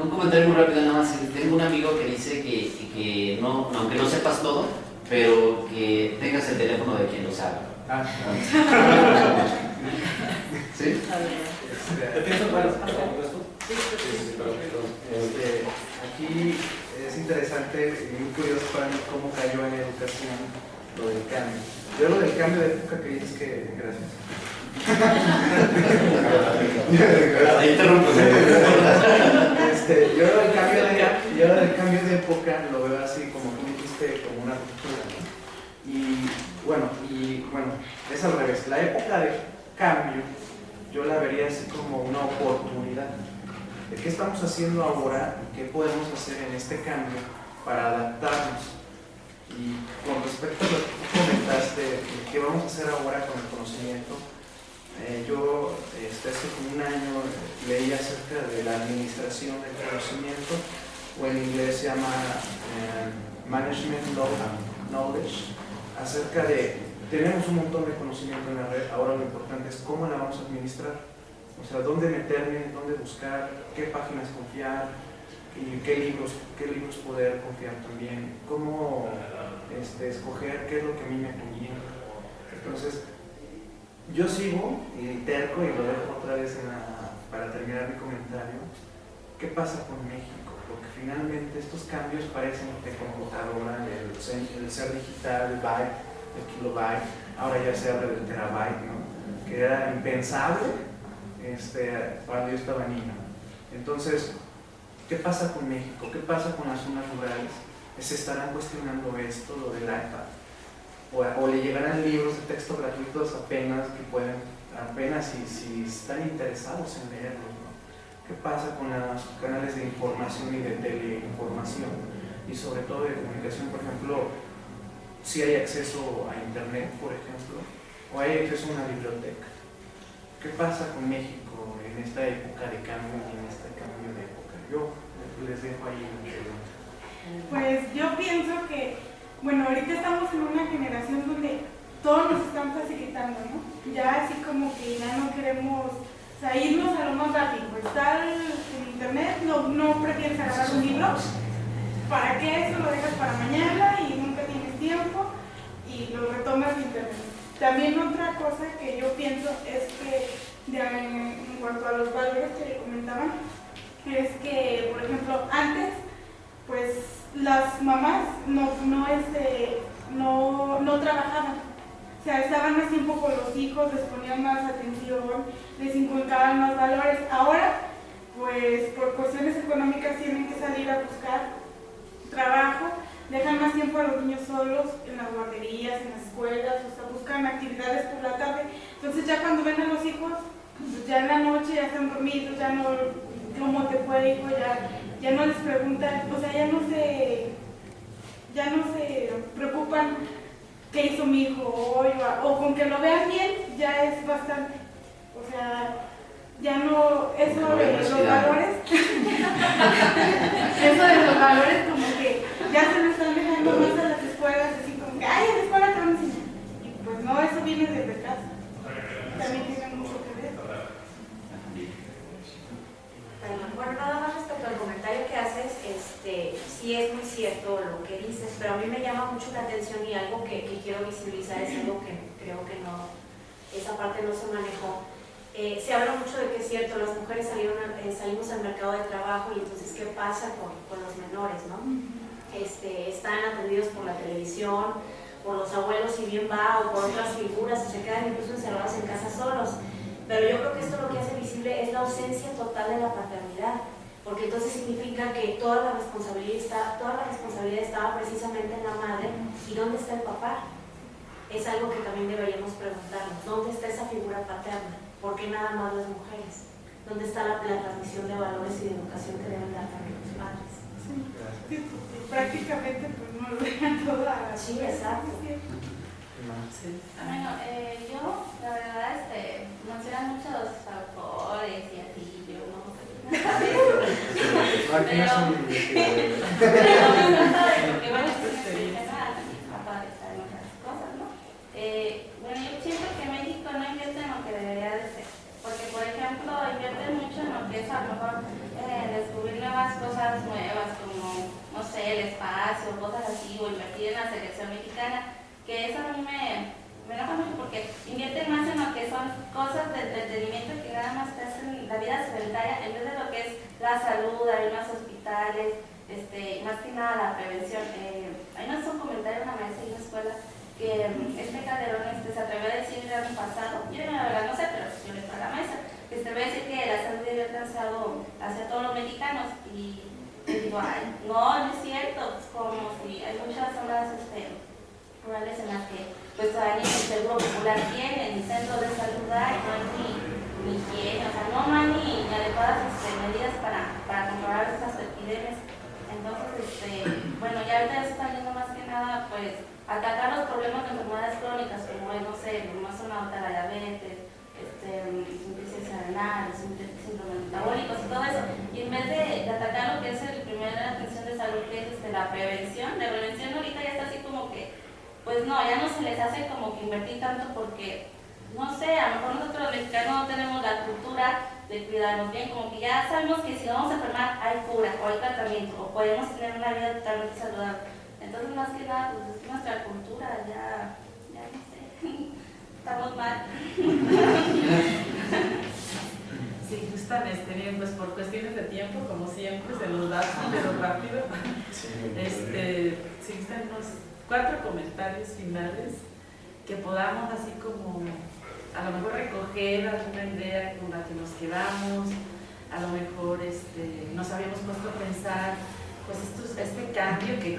Un comentario muy rápido nada más. Tengo un amigo que dice que no, aunque no sepas todo, pero que tengas el teléfono de quien lo sabe. ¿Sí? Yo pienso, bueno, aquí es interesante y muy curioso para mí cómo cayó en la educación lo del cambio. Yo lo del cambio de época que dices que... Gracias. Yo lo del cambio de época lo veo así, como tú dijiste, como una ruptura. Y bueno, es al revés. La época de cambio yo la vería así como una oportunidad. ¿De qué estamos haciendo ahora y qué podemos hacer en este cambio para adaptarnos? Y con respecto a lo que tú comentaste, ¿qué vamos a hacer ahora con el conocimiento? Yo hace como un año leí acerca de la administración del conocimiento, o en inglés se llama Management Knowledge, acerca de, tenemos un montón de conocimiento en la red, ahora lo importante es cómo la vamos a administrar, o sea, dónde meterme, dónde buscar, qué páginas confiar, y qué libros poder confiar también, cómo escoger qué es lo que a mí me conviene. Entonces, yo sigo terco, y lo dejo otra vez para terminar mi comentario. ¿Qué pasa con México? Porque finalmente estos cambios parecen de computadora, el ser digital, el byte, el kilobyte, ahora ya se habla del terabyte, ¿no? Que era impensable cuando yo estaba niño. Entonces, ¿qué pasa con México? ¿Qué pasa con las zonas rurales? ¿Se estarán cuestionando esto, lo del iPad? O le llegarán libros de texto gratuitos apenas si están interesados en leerlos, ¿no? ¿Qué pasa con los canales de información y de teleinformación? Y sobre todo de comunicación, por ejemplo, si hay acceso a internet, por ejemplo, o hay acceso a una biblioteca. ¿Qué pasa con México en esta época de cambio y en este cambio de época? Yo les dejo ahí una pregunta. Pues yo pienso que, bueno, ahorita estamos en una generación donde todos nos están facilitando, ¿no? Ya así como que ya no queremos, o sea, irnos a lo más rápido. Estar en internet, no prefieres agarrar un libro. ¿Para qué eso? Lo dejas para mañana y nunca tienes tiempo y lo retomas de internet. También otra cosa que yo pienso es que, en cuanto a los valores que le comentaban, es que, por ejemplo, antes, pues las mamás no trabajaban, o sea, estaban más tiempo con los hijos, les ponían más atención, les inculcaban más valores. Ahora, pues por cuestiones económicas tienen que salir a buscar trabajo, dejan más tiempo a los niños solos en las guarderías, en las escuelas, o sea, buscan actividades por la tarde. Entonces ya cuando ven a los hijos, pues ya en la noche ya están dormidos, ya no, ¿cómo te fue, hijo? Ya no les preguntan, o sea, ya no se preocupan qué hizo mi hijo hoy, o con que lo vean bien, ya es bastante. O sea, ya no, eso de los valores, eso de los valores como que ya se lo están dejando más a las escuelas, así como que, ay, en la escuela te van a enseñar. Y pues no, eso viene desde casa. También tiene mucho que ver. Bueno, nada más respecto al comentario que haces, sí es muy cierto lo que dices, pero a mí me llama mucho la atención y algo que quiero visibilizar es algo que creo que no, esa parte no se manejó. Se habla mucho de que es cierto, las mujeres salimos al mercado de trabajo y entonces ¿qué pasa con los menores, no? Están atendidos por la televisión, por los abuelos si bien va, o por otras figuras, y se quedan incluso encerrados en casa solos. Pero yo creo que esto lo que hace visible es la ausencia total de la paternidad, porque entonces significa que toda la responsabilidad estaba precisamente en la madre. ¿Y dónde está el papá? Es algo que también deberíamos preguntarnos. ¿Dónde está esa figura paterna? ¿Por qué nada más las mujeres? ¿Dónde está la transmisión de valores y de educación que deben dar también los padres? Sí, prácticamente pues no lo dejan toda. Sí, exacto. Sí. Bueno, yo, la verdad, mencionan muchos autores y así, yo no sé. Porque bueno, papá está en otras cosas, ¿no? Bueno, yo siento que México no invierte en lo que debería de ser. Porque, por ejemplo, invierten mucho en lo que es a lo mejor descubrir nuevas cosas nuevas, como, no sé, el espacio, cosas así, o invertir en la selección mexicana. Que eso a mí me enoja mucho porque invierten más en lo que son cosas de entretenimiento que nada más te hacen la vida sedentaria en vez de lo que es la salud, hay más hospitales, más que nada la prevención. Hay un comentario de una maestra en la escuela que Calderón se atrevió a decir el año pasado, yo la verdad no sé, pero yo le fue a la maestra, que se ve decir que la salud debe alcanzado hacia todos los mexicanos y digo, ay, no es cierto, es como si hay muchas zonas rurales en las que pues todavía el Seguro Popular tiene, ni centro de salud hay, no hay ni higiene, o sea, no hay ni adecuadas medidas para controlar estas epidemias. Entonces, bueno, ya ahorita ya se está viendo más que nada, pues, atacar los problemas de enfermedades crónicas, como es, no sé, más una alta la diabetes, insuficiencia renal, síndrome metabólicos y todo eso. Y en vez de atacar lo que es la primera atención de salud, que es la prevención, la prevención ahorita ya está así como que pues no, ya no se les hace como que invertir tanto porque, no sé, a lo mejor nosotros los mexicanos no tenemos la cultura de cuidarnos bien, como que ya sabemos que si vamos a enfermar hay cura o hay tratamiento o podemos tener una vida totalmente saludable. Entonces, más que nada, pues es nuestra cultura, ya no sé, estamos mal. Sí, justamente, bien, pues por cuestiones de tiempo, como siempre, se nos da pero rápido. Sí, están los 4 comentarios finales que podamos así como a lo mejor recoger alguna idea con la que nos quedamos, a lo mejor nos habíamos puesto a pensar, pues este cambio que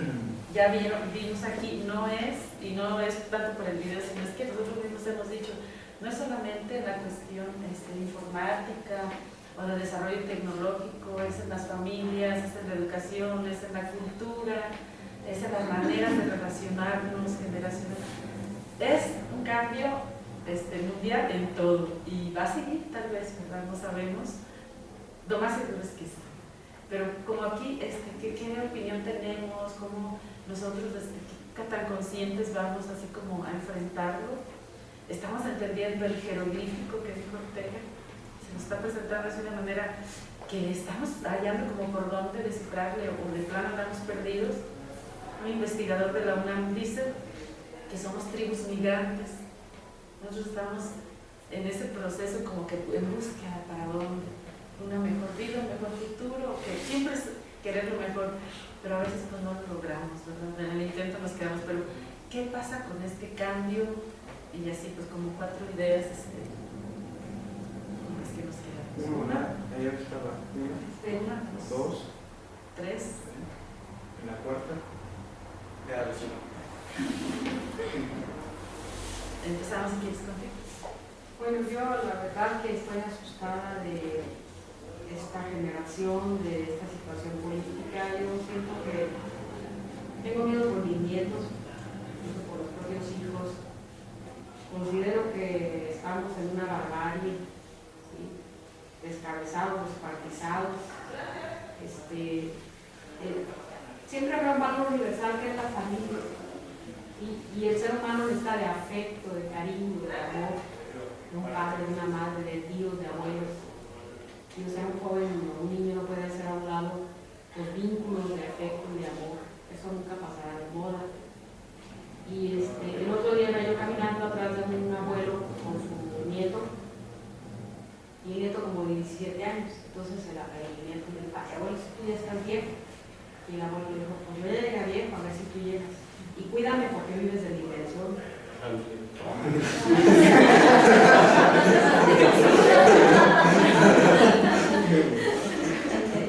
ya vimos aquí no es tanto por el video, sino es que nosotros mismos hemos dicho, no es solamente la cuestión informática o de desarrollo tecnológico, es en las familias, es en la educación, es en la cultura, es en las maneras de relacionarnos generaciones. Es un cambio mundial en todo y va a seguir tal vez, ¿verdad? No sabemos. Lo más seguro es que sí. Pero como aquí, ¿qué opinión tenemos? ¿Cómo nosotros qué tan conscientes vamos así como a enfrentarlo? Estamos entendiendo el jeroglífico que dijo Ortega. Se nos está presentando de una manera que estamos hallando como por dónde descifrarle o de plano andamos perdidos. Un investigador de la UNAM dice que somos tribus migrantes. Nosotros estamos en ese proceso como que en búsqueda para dónde, una mejor vida, un mejor futuro, que siempre es querer lo mejor, pero a veces pues no lo logramos, ¿verdad? En el intento nos quedamos, pero ¿qué pasa con este cambio? Y así pues como 4 ideas con las que nos quedamos. Ahí estaba. Una, 2, 3. En la cuarta. Ya, Empezamos si quieres contigo. Bueno, yo la verdad que estoy asustada de esta generación, de esta situación política. Yo siento que tengo miedo por mis nietos, incluso por los propios hijos. Considero que estamos en una barbarie, ¿sí? Descabezados, descuartizados. Siempre habrá un valor universal que es la familia, y el ser humano necesita de afecto, de cariño, de amor, de un padre, de una madre, de tíos, de abuelos. Y o sea, un joven o un niño no puede hacer a un lado los vínculos de afecto y de amor. Eso nunca pasará de moda. Y el otro día iba yo caminando atrás de un abuelo con su nieto, y el nieto como de 17 años. Entonces el nieto le dijo, abuelo, si tú ya estás viejo. Y el abuelo le dijo, pues yo ya llegué viejo, a ver si tú llegas. Y cuídame porque vives de mi pensión.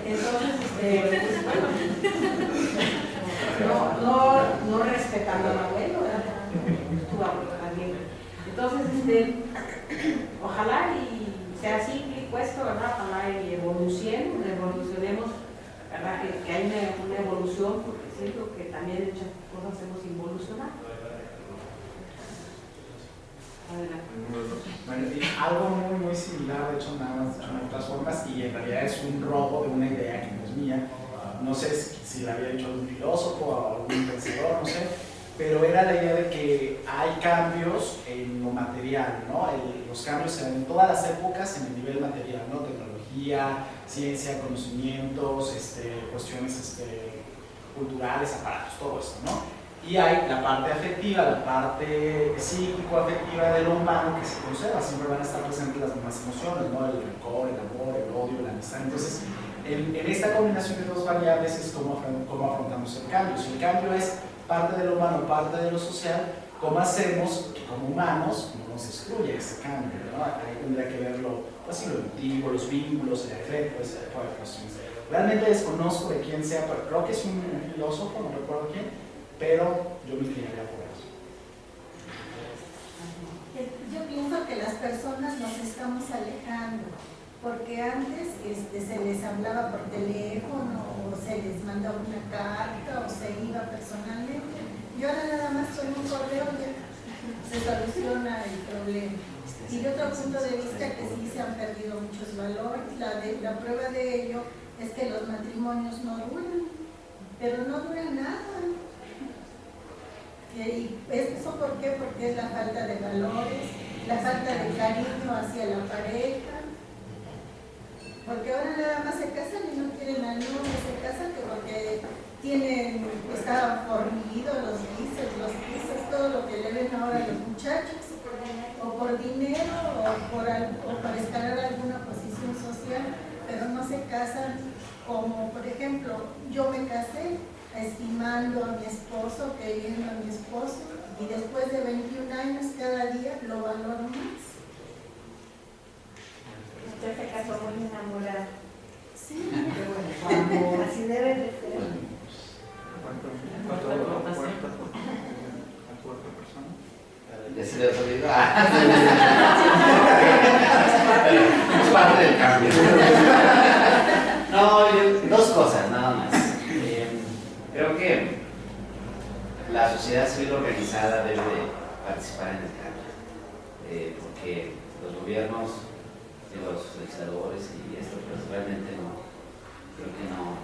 Entonces, no respetando al abuelo, ¿verdad? Tu abuelo también. Entonces, ojalá y sea cíclico esto, ¿verdad? Ojalá y evolucionemos, ¿verdad? Que hay una evolución, porque siento que también muchas cosas hemos involucionado. Bueno, y algo muy similar, de hecho, nada más dicho en otras formas, y en realidad es un robo de una idea que no es mía. No sé si la había dicho algún filósofo o algún pensador, no sé, pero era la idea de que hay cambios en lo material, ¿no? Los cambios se dan en todas las épocas en el nivel material, ¿no? Tecnología, ciencia, conocimientos, cuestiones culturales, aparatos, todo esto, ¿no? Y hay la parte afectiva, la parte psíquico-afectiva de lo humano que se conserva, siempre van a estar presentes las mismas emociones, ¿no? El rencor, el amor, el odio, la amistad. Entonces, en esta combinación de dos variables es cómo afrontamos el cambio. Si el cambio es parte de lo humano, parte de lo social, ¿cómo hacemos que como humanos no nos excluya ese cambio, ¿no? Ahí tendría que verlo, pues, lo emotivo, los vínculos, el afecto, ese tipo de cuestiones. Realmente desconozco de quién sea, pero creo que es un filósofo, no recuerdo quién, pero yo me inclinaría por eso. Yo pienso que las personas nos estamos alejando, porque antes se les hablaba por teléfono, o se les mandaba una carta, o se iba personalmente, y ahora nada más con un correo ya se soluciona el problema. Y de otro punto de vista, que sí se han perdido muchos valores. La prueba de ello es que los matrimonios no duran, pero no duran nada. ¿Y eso por qué? Porque es la falta de valores, la falta de cariño hacia la pareja. Porque ahora nada más se casan y no quieren al novio, se casan porque está fornido, los guises, todo lo que le ven ahora a los muchachos, o por dinero, o para escalar alguna posición social, pero no se casan como, por ejemplo, yo me casé estimando a mi esposo, queriendo a mi esposo, y después de 21 años cada día lo valoro más. Usted se casó muy enamorada. Sí. Bueno, así debe de ser. ¿Cuánto persona? Ya se le olvidó. Es parte del cambio. No, dos cosas, nada más. Creo que la sociedad civil organizada debe de participar en el cambio, porque los gobiernos, los legisladores y esto, pues realmente no, creo que no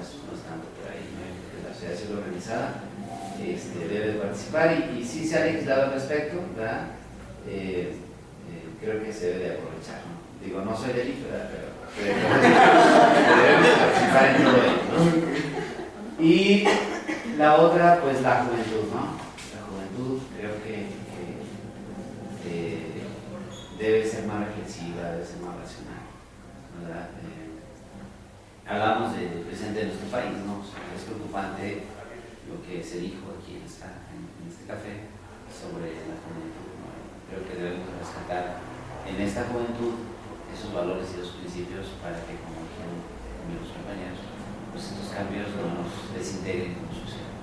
es tanto por ahí, ¿no? Porque la sociedad civil organizada debe de participar y sí se ha legislado al respecto, ¿verdad? Creo que se debe de aprovechar, ¿no? Digo, no soy del IFE, pero debemos participar en todo ello, ¿no? Y la otra, pues la juventud, ¿no? La juventud creo que debe ser más reflexiva, debe ser más racional, ¿verdad? Hablamos del presente de nuestro país, ¿no? O sea, es preocupante lo que se dijo aquí en este café sobre la juventud, ¿no? Creo que debemos rescatar en esta juventud esos valores y esos principios para que, como dijeron mis compañeros, pues estos cambios no nos desintegren como sociedad.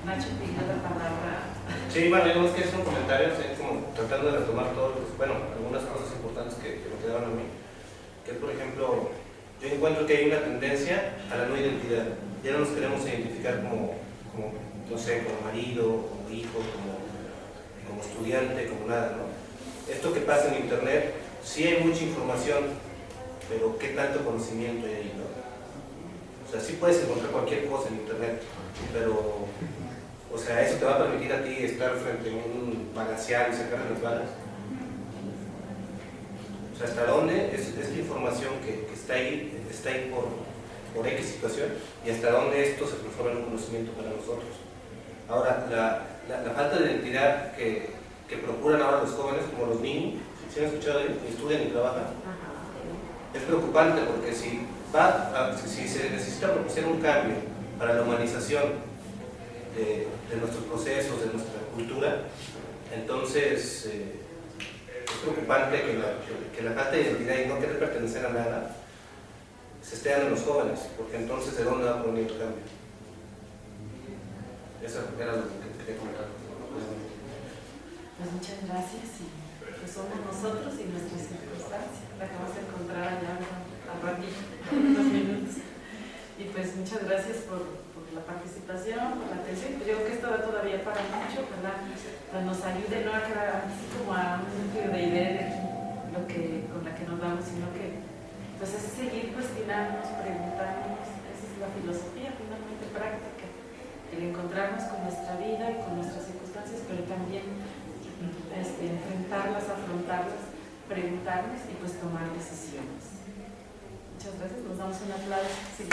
Nacho, pidió la palabra. Sí, bueno, yo más que hacer un comentario, como tratando de retomar algunas cosas importantes que me quedaron a mí, que por ejemplo, yo encuentro que hay una tendencia a la no identidad. Ya no nos queremos identificar como no sé, como marido, como hijo, como estudiante, como nada, ¿no? Esto que pasa en internet, sí hay mucha información, pero ¿qué tanto conocimiento hay ahí, no? O sea, sí puedes encontrar cualquier cosa en internet, pero, o sea, ¿eso te va a permitir a ti estar frente a un balanciar y sacarle las balas? O sea, ¿hasta dónde es esta información que está ahí por X situación, y hasta dónde esto se transforma en un conocimiento para nosotros? Ahora, la falta de identidad que procuran ahora los jóvenes, como los niños, si han escuchado de ellos, estudian y trabajan, es preocupante, porque si se necesita propiciar un cambio para la humanización de nuestros procesos, de nuestra cultura, entonces es preocupante que la falta de identidad y no querer pertenecer a nada se esté dando en los jóvenes, porque entonces ¿de dónde va a venir el cambio? Eso era lo que quería comentar. Pues muchas gracias, y pues somos nosotros y nuestras circunstancias. La que vamos a encontrar allá al ratito, en unos minutos. Y pues muchas gracias por la participación, por la atención. Yo creo que esto da todavía para mucho, ¿verdad? Pues nos ayude no a quedar así como a un sentido de idea de con la que nos damos, sino que pues es seguir cuestionándonos, preguntándonos. Esa es la filosofía finalmente práctica, el encontrarnos con nuestra vida y con nuestras circunstancias, pero también enfrentarlas, afrontarlas, preguntarnos y pues tomar decisiones. Muchas gracias, nos damos un aplauso. Sí.